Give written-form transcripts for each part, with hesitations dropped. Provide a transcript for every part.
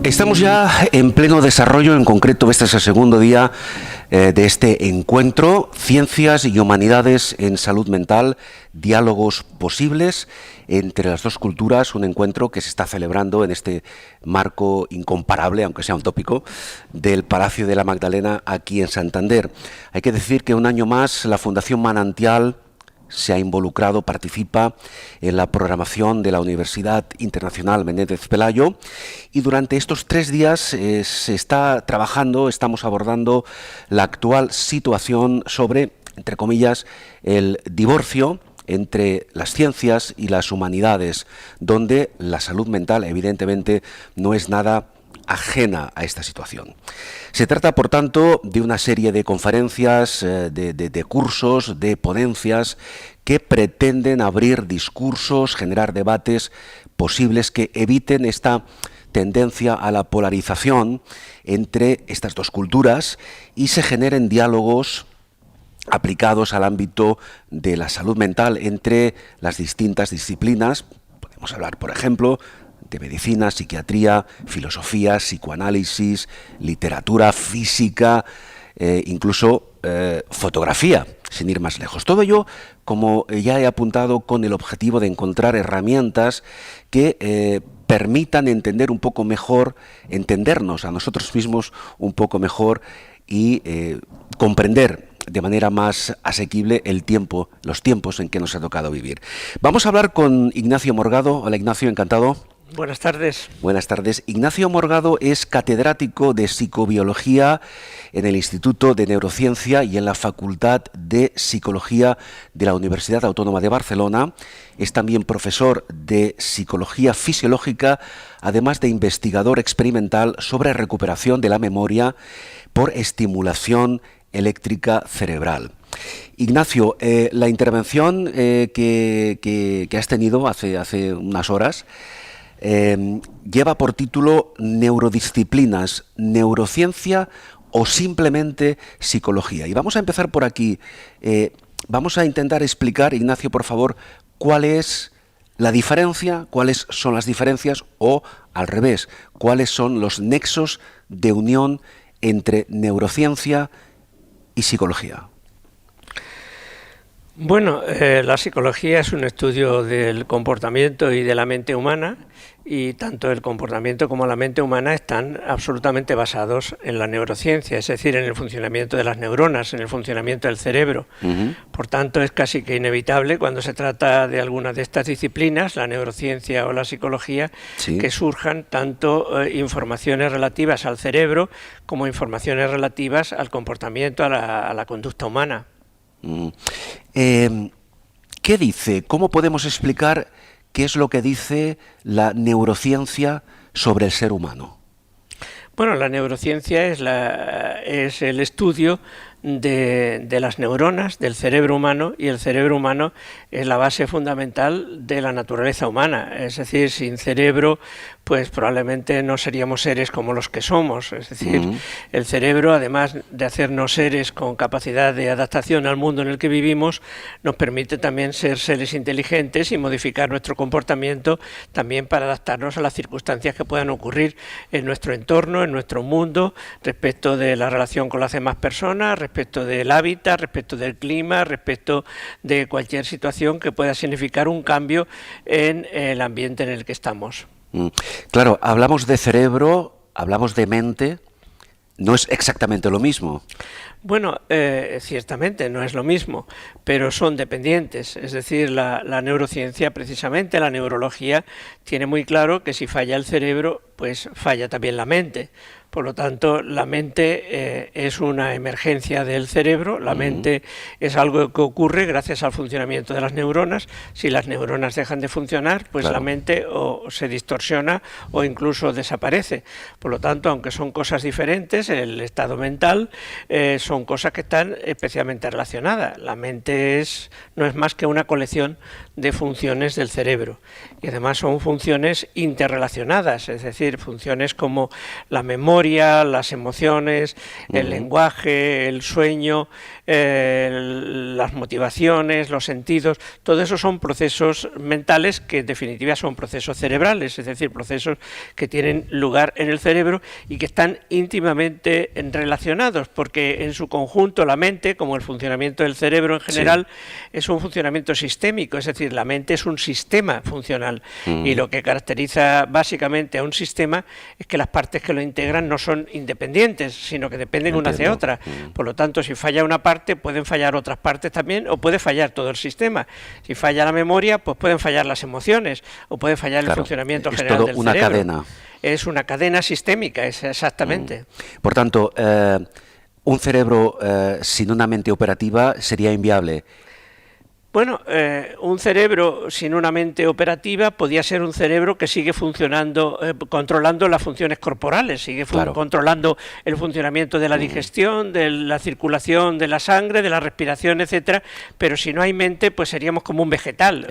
Estamos ya en pleno desarrollo, en concreto este es el segundo día de este encuentro, Ciencias y Humanidades en Salud Mental, diálogos posibles entre las dos culturas, un encuentro que se está celebrando en este marco incomparable, aunque sea un tópico, del Palacio de la Magdalena aquí en Santander. Hay que decir que un año más la Fundación Manantial se ha involucrado, participa en la programación de la Universidad Internacional Menéndez Pelayo y durante estos 3 días se está trabajando, estamos abordando la actual situación sobre, entre comillas, el divorcio entre las ciencias y las humanidades, donde la salud mental evidentemente no es nada ajena a esta situación. Se trata, por tanto, de una serie de conferencias, de cursos, de ponencias que pretenden abrir discursos, generar debates posibles que eviten esta tendencia a la polarización entre estas dos culturas y se generen diálogos aplicados al ámbito de la salud mental entre las distintas disciplinas. Podemos hablar, por ejemplo, de medicina, psiquiatría, filosofía, psicoanálisis, literatura, física, incluso fotografía, sin ir más lejos. Todo ello, como ya he apuntado, con el objetivo de encontrar herramientas que permitan entender un poco mejor, entendernos a nosotros mismos un poco mejor y comprender de manera más asequible los tiempos en que nos ha tocado vivir. Vamos a hablar con Ignacio Morgado. Hola, Ignacio, encantado. Buenas tardes. Buenas tardes. Ignacio Morgado es catedrático de Psicobiología en el Instituto de Neurociencia y en la Facultad de Psicología de la Universidad Autónoma de Barcelona. Es también profesor de Psicología Fisiológica, además de investigador experimental sobre recuperación de la memoria por estimulación eléctrica cerebral. Ignacio, la intervención que has tenido hace unas horas lleva por título Neurodisciplinas, neurociencia o simplemente psicología. Y vamos a empezar por aquí. Vamos a intentar explicar, Ignacio, por favor, cuál es la diferencia, cuáles son las diferencias o, al revés, cuáles son los nexos de unión entre neurociencia y psicología. Bueno, la psicología es un estudio del comportamiento y de la mente humana, y tanto el comportamiento como la mente humana están absolutamente basados en la neurociencia, es decir, en el funcionamiento de las neuronas, en el funcionamiento del cerebro. Por tanto, es casi que inevitable cuando se trata de alguna de estas disciplinas, la neurociencia o la psicología, que surjan tanto informaciones relativas al cerebro como informaciones relativas al comportamiento, a la conducta humana. ¿Qué dice? ¿Cómo podemos explicar qué es lo que dice la neurociencia sobre el ser humano? Bueno, la neurociencia es el estudio de las neuronas, del cerebro humano, y el cerebro humano es la base fundamental de la naturaleza humana. Es decir, sin cerebro, pues probablemente no seríamos seres como los que somos. Es decir, el cerebro, además de hacernos seres con capacidad de adaptación al mundo en el que vivimos, nos permite también ser seres inteligentes y modificar nuestro comportamiento también para adaptarnos a las circunstancias que puedan ocurrir en nuestro entorno, en nuestro mundo, respecto de la relación con las demás personas, respecto del hábitat, respecto del clima, respecto de cualquier situación que pueda significar un cambio en el ambiente en el que estamos. Claro, hablamos de cerebro, hablamos de mente, no es exactamente lo mismo. Bueno, ciertamente no es lo mismo, pero son dependientes. Es decir, la neurociencia, precisamente la neurología, tiene muy claro que si falla el cerebro, pues falla también la mente. Por lo tanto, la mente es una emergencia del cerebro, la mente es algo que ocurre gracias al funcionamiento de las neuronas. Si las neuronas dejan de funcionar, pues la mente o se distorsiona o incluso desaparece. Por lo tanto, aunque son cosas diferentes, el estado mental son cosas que están especialmente relacionadas. La mente no es más que una colección de funciones del cerebro, y además son funciones interrelacionadas, es decir, funciones como la memoria, memoria, las emociones, el lenguaje, el sueño, las motivaciones, los sentidos, todo eso son procesos mentales que en definitiva son procesos cerebrales, es decir, procesos que tienen lugar en el cerebro y que están íntimamente relacionados, porque en su conjunto la mente, como el funcionamiento del cerebro en general, es un funcionamiento sistémico, es decir, la mente es un sistema funcional y lo que caracteriza básicamente a un sistema es que las partes que lo integran no son independientes, sino que dependen una de otra. Por lo tanto, si falla una parte, pueden fallar otras partes también, o puede fallar todo el sistema. Si falla la memoria, pues pueden fallar las emociones, o puede fallar el funcionamiento general del cerebro. Es una cadena. Es una cadena sistémica, es exactamente. Por tanto, un cerebro sin una mente operativa sería inviable. Bueno, un cerebro sin una mente operativa podría ser un cerebro que sigue funcionando, controlando las funciones corporales, sigue controlando el funcionamiento de la digestión, de la circulación de la sangre, de la respiración, etcétera, pero si no hay mente, pues seríamos como un vegetal,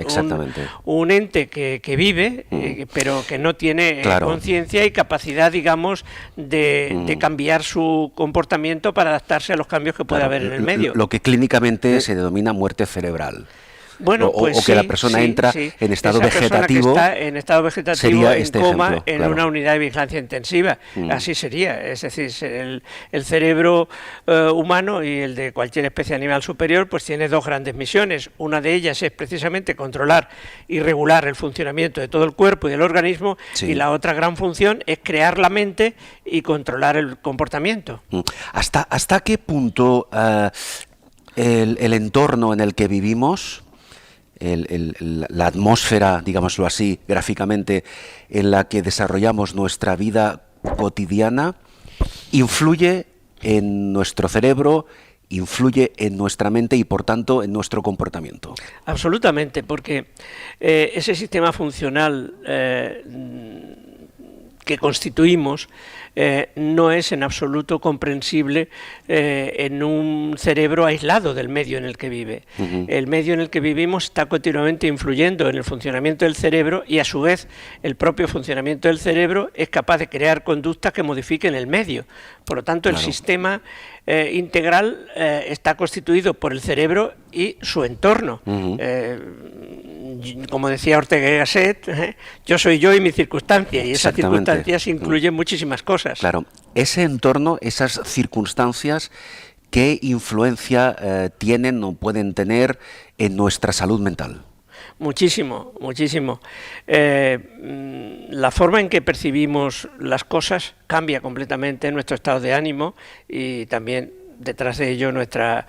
un ente que vive, pero que no tiene conciencia y capacidad, digamos, de cambiar su comportamiento para adaptarse a los cambios que puede haber en el medio. Lo que clínicamente se denomina muerte cerebral. Bueno, pues o que la persona entra en estado vegetativo. Que está en estado vegetativo, en coma, en una unidad de vigilancia intensiva. Así sería. Es decir, el cerebro humano y el de cualquier especie animal superior pues tiene dos grandes misiones. Una de ellas es precisamente controlar y regular el funcionamiento de todo el cuerpo y del organismo, y la otra gran función es crear la mente y controlar el comportamiento. ¿Hasta qué punto el entorno en el que vivimos, la atmósfera, digámoslo así, gráficamente, en la que desarrollamos nuestra vida cotidiana, influye en nuestro cerebro, influye en nuestra mente y, por tanto, en nuestro comportamiento? Absolutamente, porque ese sistema funcional que constituimos no es en absoluto comprensible en un cerebro aislado del medio en el que vive. El medio en el que vivimos está continuamente influyendo en el funcionamiento del cerebro y a su vez el propio funcionamiento del cerebro es capaz de crear conductas que modifiquen el medio. Por lo tanto, el sistema integral está constituido por el cerebro y su entorno. Como decía Ortega y Gasset, yo soy yo y mi circunstancia, y esas circunstancias incluyen muchísimas cosas. Claro, ese entorno, esas circunstancias, ¿qué influencia tienen o pueden tener en nuestra salud mental? Muchísimo, muchísimo. La forma en que percibimos las cosas cambia completamente nuestro estado de ánimo y también detrás de ello nuestra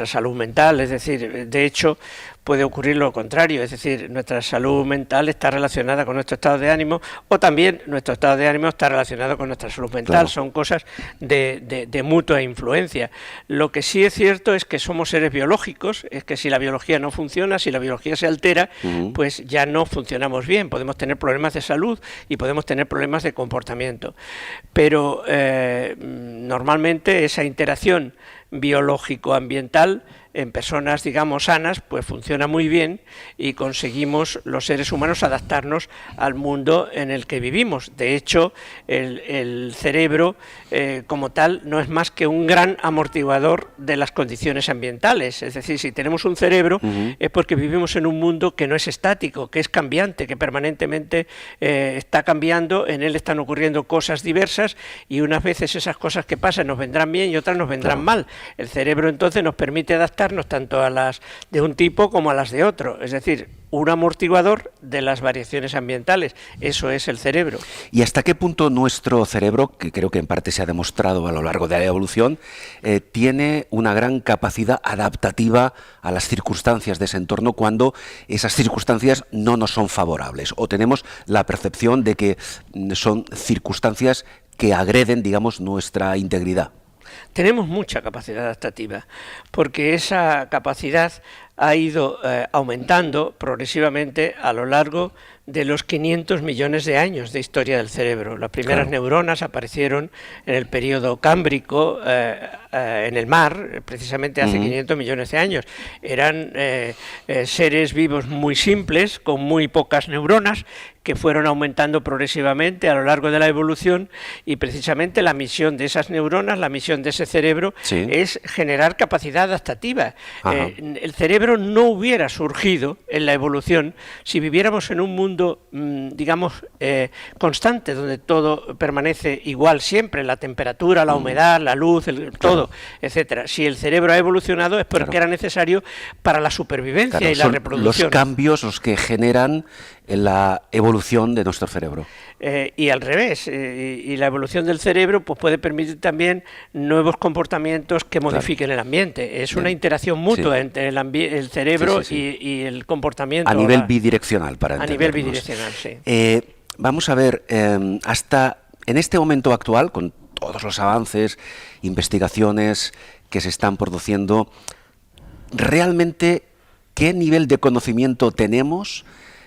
salud mental. Es decir, de hecho puede ocurrir lo contrario, es decir, nuestra salud mental está relacionada con nuestro estado de ánimo, o también nuestro estado de ánimo está relacionado con nuestra salud mental. Son cosas de mutua influencia. Lo que sí es cierto es que somos seres biológicos, es que si la biología no funciona, si la biología se altera, pues ya no funcionamos bien, podemos tener problemas de salud y podemos tener problemas de comportamiento. Pero normalmente esa interacción biológico-ambiental en personas, digamos, sanas, pues funciona muy bien y conseguimos los seres humanos adaptarnos al mundo en el que vivimos. De hecho, el cerebro como tal no es más que un gran amortiguador de las condiciones ambientales. Es decir, si tenemos un cerebro es porque vivimos en un mundo que no es estático, que es cambiante, que permanentemente está cambiando, en él están ocurriendo cosas diversas y unas veces esas cosas que pasan nos vendrán bien y otras nos vendrán mal. El cerebro entonces nos permite adaptarnos tanto a las de un tipo como a las de otro, es decir, un amortiguador de las variaciones ambientales. Eso es el cerebro. ¿Y hasta qué punto nuestro cerebro, que creo que en parte se ha demostrado a lo largo de la evolución, tiene una gran capacidad adaptativa a las circunstancias de ese entorno cuando esas circunstancias no nos son favorables o tenemos la percepción de que son circunstancias que agreden, digamos, nuestra integridad? Tenemos mucha capacidad adaptativa, porque esa capacidad ha ido aumentando progresivamente a lo largo de los 500 millones de años de historia del cerebro. Las primeras neuronas aparecieron en el periodo cámbrico, en el mar, precisamente hace 500 millones de años. Eran seres vivos muy simples, con muy pocas neuronas, que fueron aumentando progresivamente a lo largo de la evolución, y precisamente la misión de esas neuronas, la misión de ese cerebro, sí, es generar capacidad adaptativa. El cerebro no hubiera surgido en la evolución si viviéramos en un mundo, digamos, constante, donde todo permanece igual siempre, la temperatura, la humedad, la luz, todo, etcétera. Si el cerebro ha evolucionado es porque era necesario para la supervivencia y la reproducción. Los cambios los que generan la evolución de nuestro cerebro. Y al revés, y la evolución del cerebro pues puede permitir también nuevos comportamientos que modifiquen el ambiente. Es una interacción mutua entre el cerebro y el comportamiento. A nivel bidireccional, para entendernos. A nivel bidireccional, sí. Vamos a ver, hasta en este momento actual, con todos los avances, investigaciones que se están produciendo, realmente, ¿qué nivel de conocimiento tenemos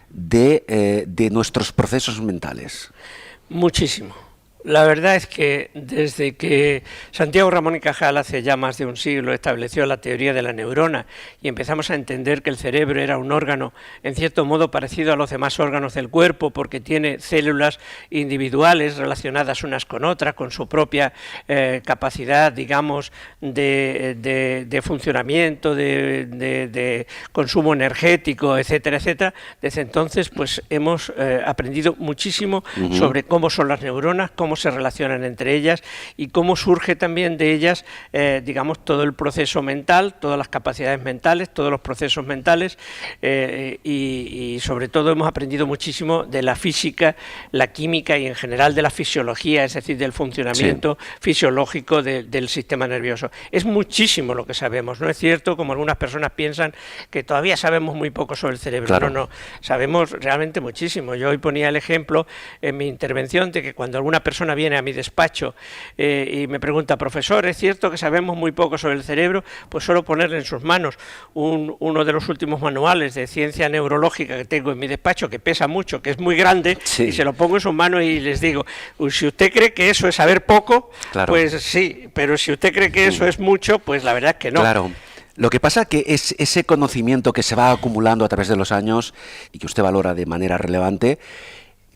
de nuestros procesos mentales? Muchísimo. La verdad es que desde que Santiago Ramón y Cajal hace ya más de un siglo estableció la teoría de la neurona y empezamos a entender que el cerebro era un órgano en cierto modo parecido a los demás órganos del cuerpo, porque tiene células individuales relacionadas unas con otras, con su propia capacidad, digamos, de funcionamiento, de consumo energético, etcétera, etcétera. Desde entonces pues hemos aprendido muchísimo sobre cómo son las neuronas, cómo se relacionan entre ellas y cómo surge también de ellas, digamos, todo el proceso mental, todas las capacidades mentales, todos los procesos mentales, y sobre todo hemos aprendido muchísimo de la física, la química y en general de la fisiología, es decir, del funcionamiento fisiológico del sistema nervioso. Es muchísimo lo que sabemos, no es cierto como algunas personas piensan que todavía sabemos muy poco sobre el cerebro. Claro. No, sabemos realmente muchísimo. Yo hoy ponía el ejemplo en mi intervención de que cuando alguna persona viene a mi despacho y me pregunta, profesor, ¿es cierto que sabemos muy poco sobre el cerebro? Pues solo ponerle en sus manos uno de los últimos manuales de ciencia neurológica que tengo en mi despacho, que pesa mucho, que es muy grande, y se lo pongo en sus manos y les digo, si usted cree que eso es saber poco, pues sí, pero si usted cree que eso es mucho, pues la verdad es que no. Claro. Lo que pasa que es ese conocimiento que se va acumulando a través de los años y que usted valora de manera relevante,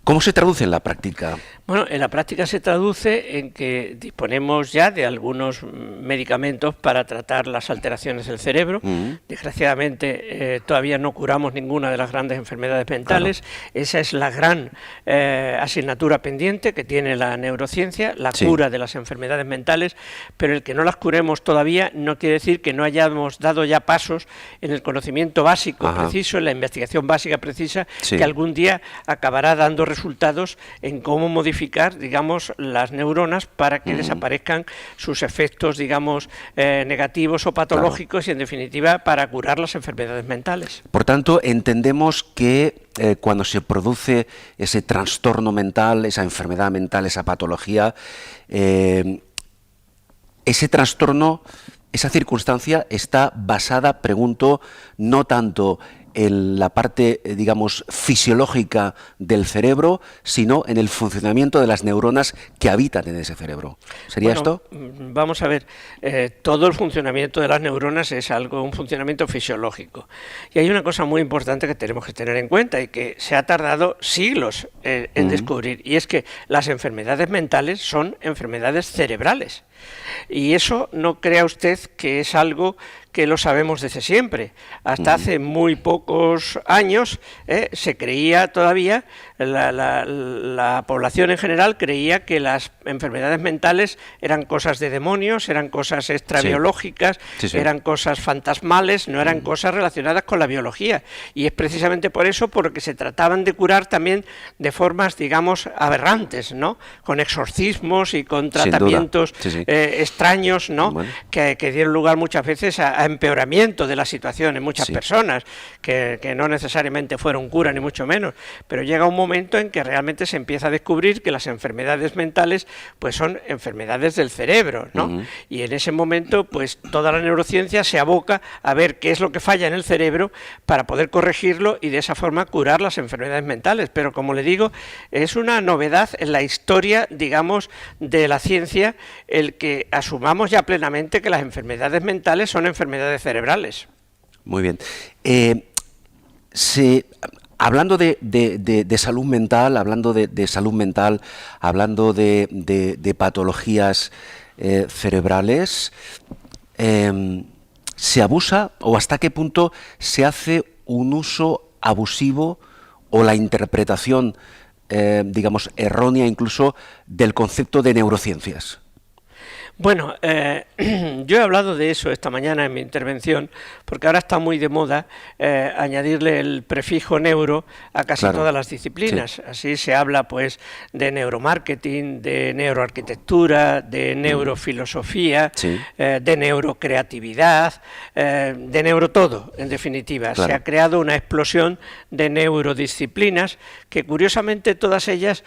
¿cómo se traduce en la práctica? Bueno, en la práctica se traduce en que disponemos ya de algunos medicamentos para tratar las alteraciones del cerebro. Desgraciadamente todavía no curamos ninguna de las grandes enfermedades mentales. Esa es la gran asignatura pendiente que tiene la neurociencia, la cura de las enfermedades mentales, pero el que no las curemos todavía no quiere decir que no hayamos dado ya pasos en el conocimiento básico preciso, en la investigación básica precisa, que algún día acabará dando resultados en cómo modificar, digamos, las neuronas para que desaparezcan sus efectos, digamos, negativos o patológicos y, en definitiva, para curar las enfermedades mentales. Por tanto, entendemos que cuando se produce ese trastorno mental, esa enfermedad mental, esa patología, ese trastorno, esa circunstancia está basada, pregunto, no tanto en la parte, digamos, fisiológica del cerebro, sino en el funcionamiento de las neuronas que habitan en ese cerebro. ¿Sería esto? Vamos a ver, todo el funcionamiento de las neuronas es un funcionamiento fisiológico. Y hay una cosa muy importante que tenemos que tener en cuenta y que se ha tardado siglos en descubrir, y es que las enfermedades mentales son enfermedades cerebrales. Y eso no crea usted que es algo que lo sabemos desde siempre. Hasta hace muy pocos años se creía todavía, la población en general creía que las enfermedades mentales eran cosas de demonios, eran cosas extrabiológicas, eran cosas fantasmales, no eran cosas relacionadas con la biología. Y es precisamente por eso porque se trataban de curar también de formas, digamos, aberrantes, ¿no? Con exorcismos y con tratamientos extraños, ¿no? Que dieron lugar muchas veces a empeoramiento de la situación en muchas personas, que no necesariamente fueron cura ni mucho menos, pero llega un momento en que realmente se empieza a descubrir que las enfermedades mentales pues son enfermedades del cerebro, ¿no? Y en ese momento pues toda la neurociencia se aboca a ver qué es lo que falla en el cerebro para poder corregirlo y de esa forma curar las enfermedades mentales. Pero como le digo, es una novedad en la historia, digamos, de la ciencia el que asumamos ya plenamente que las enfermedades mentales son enfermedades cerebrales. Muy bien. hablando de salud mental, hablando de salud mental, hablando de patologías cerebrales, ¿se abusa o hasta qué punto se hace un uso abusivo o la interpretación, digamos, errónea incluso del concepto de neurociencias? Bueno, yo he hablado de eso esta mañana en mi intervención, porque ahora está muy de moda añadirle el prefijo neuro a casi todas las disciplinas. Sí. Así se habla pues de neuromarketing, de neuroarquitectura, de neurofilosofía, sí, de neurocreatividad, de neurotodo, en definitiva. Claro. Se ha creado una explosión de neurodisciplinas que curiosamente todas ellas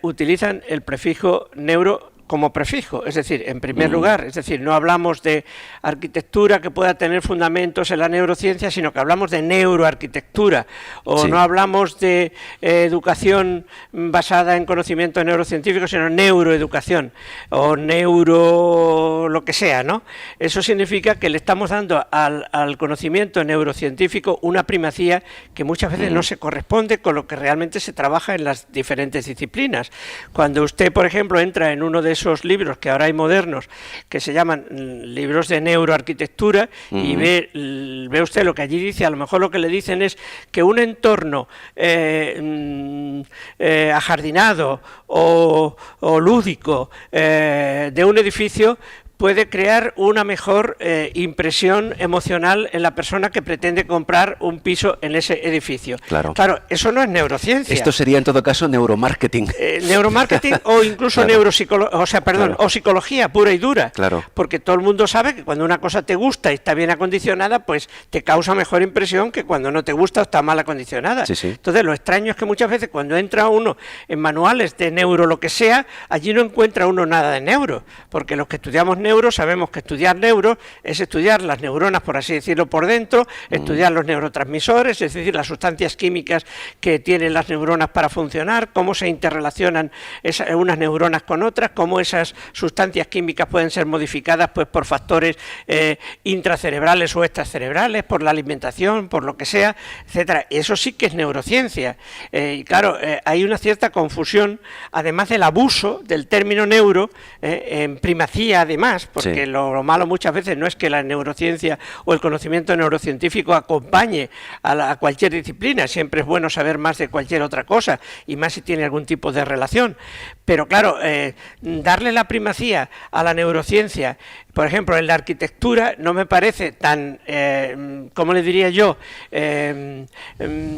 utilizan el prefijo neuro como prefijo, es decir, en primer lugar, es decir, no hablamos de arquitectura que pueda tener fundamentos en la neurociencia, sino que hablamos de neuroarquitectura, o sí, no hablamos de educación basada en conocimiento neurocientífico, sino neuroeducación, o neuro lo que sea, ¿no? Eso significa que le estamos dando al conocimiento neurocientífico una primacía que muchas veces no se corresponde con lo que realmente se trabaja en las diferentes disciplinas. Cuando usted, por ejemplo, entra en uno de esos libros que ahora hay modernos, que se llaman libros de neuroarquitectura, y ve usted lo que allí dice, a lo mejor lo que le dicen es que un entorno ajardinado o lúdico de un edificio puede crear una mejor impresión emocional en la persona que pretende comprar un piso en ese edificio. Claro, eso no es neurociencia. Esto sería en todo caso neuromarketing. Neuromarketing o incluso o psicología pura y dura. Claro. Porque todo el mundo sabe que cuando una cosa te gusta y está bien acondicionada, pues te causa mejor impresión que cuando no te gusta o está mal acondicionada. Sí, sí. Entonces lo extraño es que muchas veces cuando entra uno en manuales de neuro lo que sea, allí no encuentra uno nada de neuro, porque los que estudiamos neuro sabemos que estudiar neuro es estudiar las neuronas, por así decirlo, por dentro, estudiar los neurotransmisores, es decir, las sustancias químicas que tienen las neuronas para funcionar, cómo se interrelacionan unas neuronas con otras, cómo esas sustancias químicas pueden ser modificadas pues por factores intracerebrales o extracerebrales, por la alimentación, por lo que sea, etcétera. Eso sí que es neurociencia. Y claro, hay una cierta confusión, además del abuso del término neuro, en primacía además, porque sí, lo malo muchas veces no es que la neurociencia o el conocimiento neurocientífico acompañe a cualquier disciplina, siempre es bueno saber más de cualquier otra cosa, y más si tiene algún tipo de relación, pero claro, darle la primacía a la neurociencia, por ejemplo, en la arquitectura, no me parece tan, ¿cómo le diría yo?,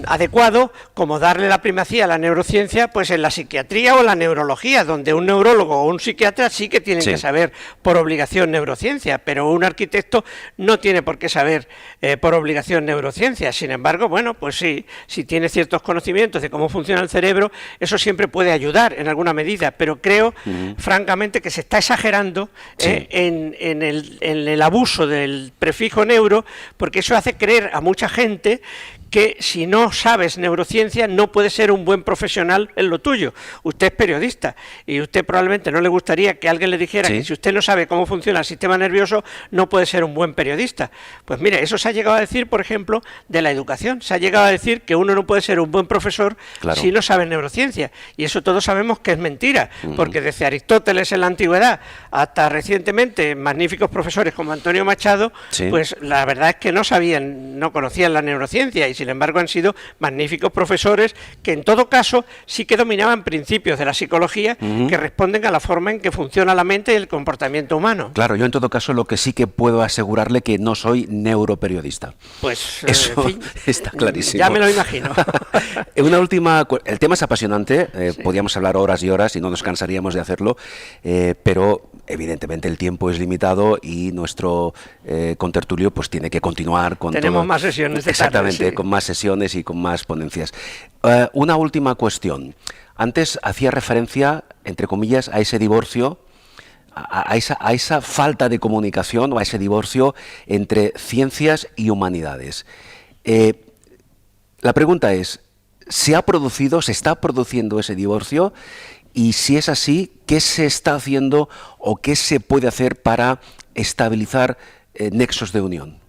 adecuado como darle la primacía a la neurociencia pues en la psiquiatría o la neurología, donde un neurólogo o un psiquiatra sí que tienen que saber por obligación neurociencia, pero un arquitecto no tiene por qué saber por obligación neurociencia. Sin embargo, bueno, pues sí, si tiene ciertos conocimientos de cómo funciona el cerebro, eso siempre puede ayudar en alguna medida, pero creo, francamente, que se está exagerando en el abuso del prefijo neuro, porque eso hace creer a mucha gente que si no sabes neurociencia no puedes ser un buen profesional en lo tuyo. Usted es periodista y usted probablemente no le gustaría que alguien le dijera que si usted no sabe cómo funciona el sistema nervioso no puede ser un buen periodista. Pues mire, eso se ha llegado a decir, por ejemplo, de la educación. Se ha llegado a decir que uno no puede ser un buen profesor si no sabe neurociencia. Y eso todos sabemos que es mentira, porque desde Aristóteles en la antigüedad hasta recientemente magníficos profesores como Antonio Machado, pues la verdad es que no conocían la neurociencia y sin embargo han sido magníficos profesores que en todo caso sí que dominaban principios de la psicología que responden a la forma en que funciona la mente y el comportamiento humano. Claro, yo en todo caso lo que sí que puedo asegurarle que no soy neuroperiodista. Pues eso en fin, está clarísimo. Ya me lo imagino. Una última, el tema es apasionante, podríamos hablar horas y horas y no nos cansaríamos de hacerlo, pero evidentemente el tiempo es limitado y nuestro contertulio pues tiene que continuar con Tenemos más sesiones de exactamente, tarde, con más sesiones y con más ponencias. Una última cuestión. Antes hacía referencia, entre comillas, a ese divorcio, a esa falta de comunicación o a ese divorcio entre ciencias y humanidades. La pregunta es, ¿se está produciendo ese divorcio? Y si es así, ¿qué se está haciendo o qué se puede hacer para estabilizar nexos de unión?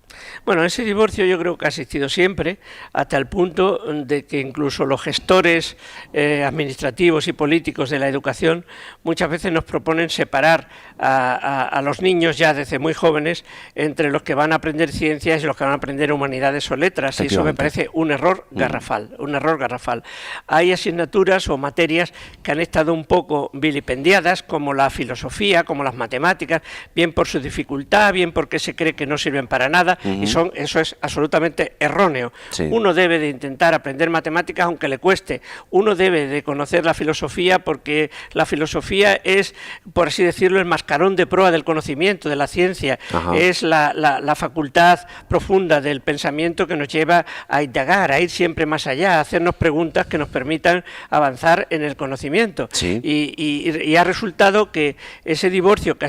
Bueno, ese divorcio yo creo que ha existido siempre, hasta el punto de que incluso los gestores administrativos y políticos de la educación muchas veces nos proponen separar a los niños ya desde muy jóvenes entre los que van a aprender ciencias y los que van a aprender humanidades o letras, y eso me parece un error garrafal, un error garrafal. Hay asignaturas o materias que han estado un poco vilipendiadas, como la filosofía, como las matemáticas, bien por su dificultad, bien porque se cree que no sirven para nada, y eso es absolutamente erróneo. Sí. Uno debe de intentar aprender matemáticas aunque le cueste, uno debe de conocer la filosofía porque la filosofía es, por así decirlo, el mascarón de proa del conocimiento, de la ciencia. Ajá. Es la facultad profunda del pensamiento que nos lleva a indagar, a ir siempre más allá, a hacernos preguntas que nos permitan avanzar en el conocimiento. Sí. Y ha resultado que ese divorcio que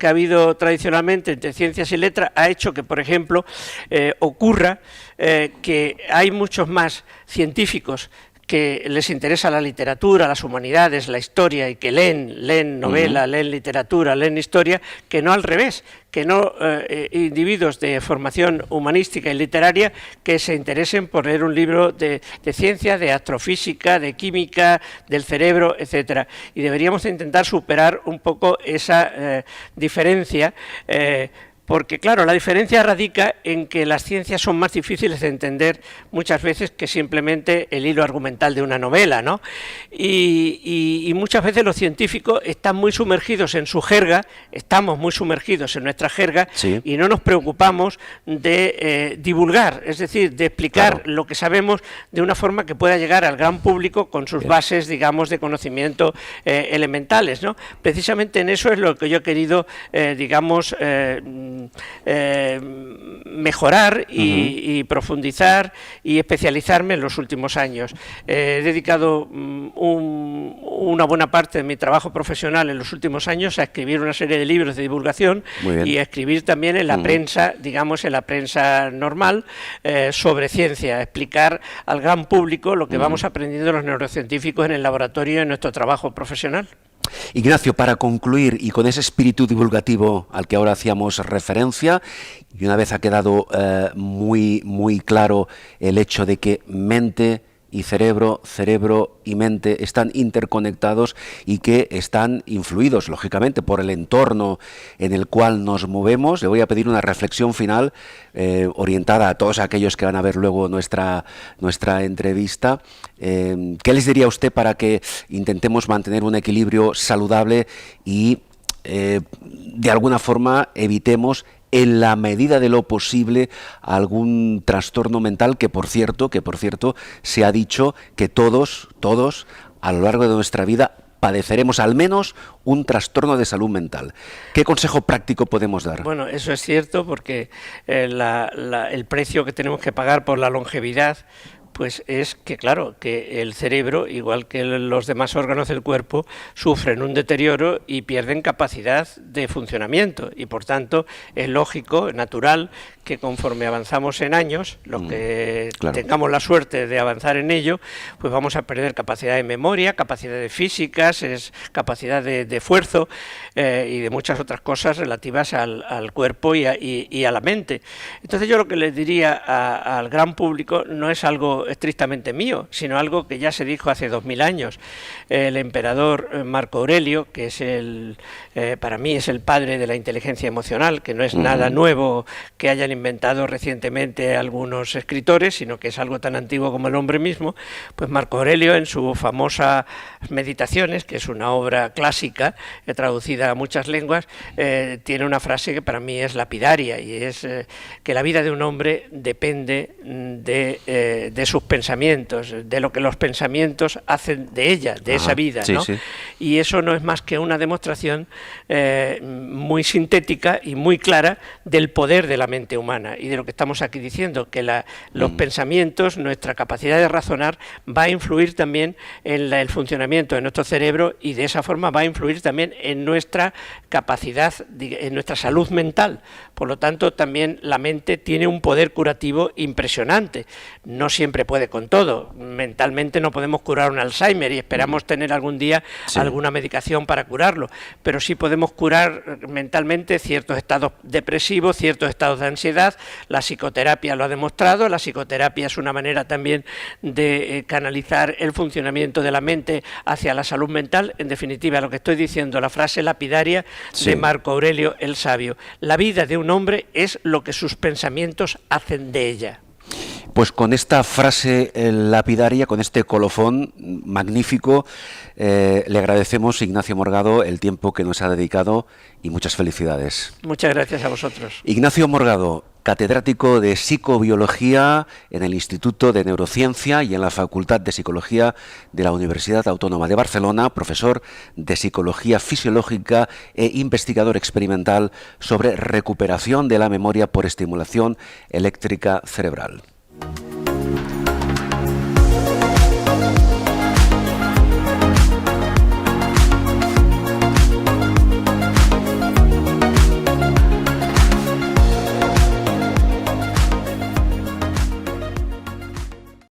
ha habido tradicionalmente entre ciencias y letras ha hecho que, por ejemplo, ocurra que hay muchos más científicos que les interesa la literatura, las humanidades, la historia, y que leen novela, leen literatura, leen historia, que no al revés, que no individuos de formación humanística y literaria que se interesen por leer un libro de ciencia, de astrofísica, de química, del cerebro, etcétera. Y deberíamos intentar superar un poco esa diferencia, porque, claro, la diferencia radica en que las ciencias son más difíciles de entender muchas veces que simplemente el hilo argumental de una novela, ¿no? Y muchas veces los científicos están muy sumergidos en su jerga, estamos muy sumergidos en nuestra jerga, sí, y no nos preocupamos de divulgar, es decir, de explicar lo que sabemos de una forma que pueda llegar al gran público con sus bases, digamos, de conocimiento elementales, ¿no? Precisamente en eso es lo que yo he querido, digamos, mejorar y profundizar y especializarme en los últimos años. He dedicado una buena parte de mi trabajo profesional en los últimos años a escribir una serie de libros de divulgación y a escribir también en la prensa, digamos, en la prensa normal, sobre ciencia, explicar al gran público lo que vamos aprendiendo los neurocientíficos en el laboratorio en nuestro trabajo profesional. Ignacio, para concluir, y con ese espíritu divulgativo al que ahora hacíamos referencia, y una vez ha quedado muy claro el hecho de que mente y cerebro, cerebro y mente están interconectados y que están influidos, lógicamente, por el entorno en el cual nos movemos, le voy a pedir una reflexión final orientada a todos aquellos que van a ver luego nuestra entrevista. ¿Qué les diría a usted para que intentemos mantener un equilibrio saludable y de alguna forma evitemos, en la medida de lo posible, algún trastorno mental que por cierto se ha dicho que todos a lo largo de nuestra vida padeceremos al menos un trastorno de salud mental? ¿Qué consejo práctico podemos dar? Bueno, eso es cierto, porque el precio que tenemos que pagar por la longevidad pues es que, claro, que el cerebro, igual que los demás órganos del cuerpo, sufren un deterioro y pierden capacidad de funcionamiento, y por tanto es lógico, natural, que conforme avanzamos en años, los que tengamos la suerte de avanzar en ello, pues vamos a perder capacidad de memoria, capacidades físicas, capacidad de esfuerzo y de muchas otras cosas relativas al cuerpo y a la mente. Entonces yo lo que les diría al gran público no es algo estrictamente mío, sino algo que ya se dijo hace 2000 años. El emperador Marco Aurelio, que es para mí es el padre de la inteligencia emocional, que no es nada nuevo que hayan inventado recientemente algunos escritores, sino que es algo tan antiguo como el hombre mismo. Pues Marco Aurelio, en su famosa Meditaciones, que es una obra clásica traducida a muchas lenguas, tiene una frase que para mí es lapidaria, y es que la vida de un hombre depende de sus pensamientos, de lo que los pensamientos hacen de ella, de esa vida, ¿no? Sí. Y eso no es más que una demostración muy sintética y muy clara del poder de la mente humana, y de lo que estamos aquí diciendo, que los pensamientos, nuestra capacidad de razonar, va a influir también en el funcionamiento de nuestro cerebro, y de esa forma va a influir también en nuestra capacidad, en nuestra salud mental, Por lo tanto, también la mente tiene un poder curativo impresionante. No siempre puede con todo. Mentalmente no podemos curar un Alzheimer y esperamos tener algún día alguna medicación para curarlo, pero sí podemos curar mentalmente ciertos estados depresivos, ciertos estados de ansiedad. La psicoterapia lo ha demostrado. La psicoterapia es una manera también de canalizar el funcionamiento de la mente hacia la salud mental. En definitiva, lo que estoy diciendo, la frase lapidaria de Marco Aurelio el Sabio: la vida de un hombre es lo que sus pensamientos hacen de ella. Pues con esta frase lapidaria, con este colofón magnífico, le agradecemos, Ignacio Morgado, el tiempo que nos ha dedicado y muchas felicidades. Muchas gracias a vosotros. Ignacio Morgado, catedrático de Psicobiología en el Instituto de Neurociencia y en la Facultad de Psicología de la Universidad Autónoma de Barcelona, profesor de Psicología Fisiológica e investigador experimental sobre recuperación de la memoria por estimulación eléctrica cerebral.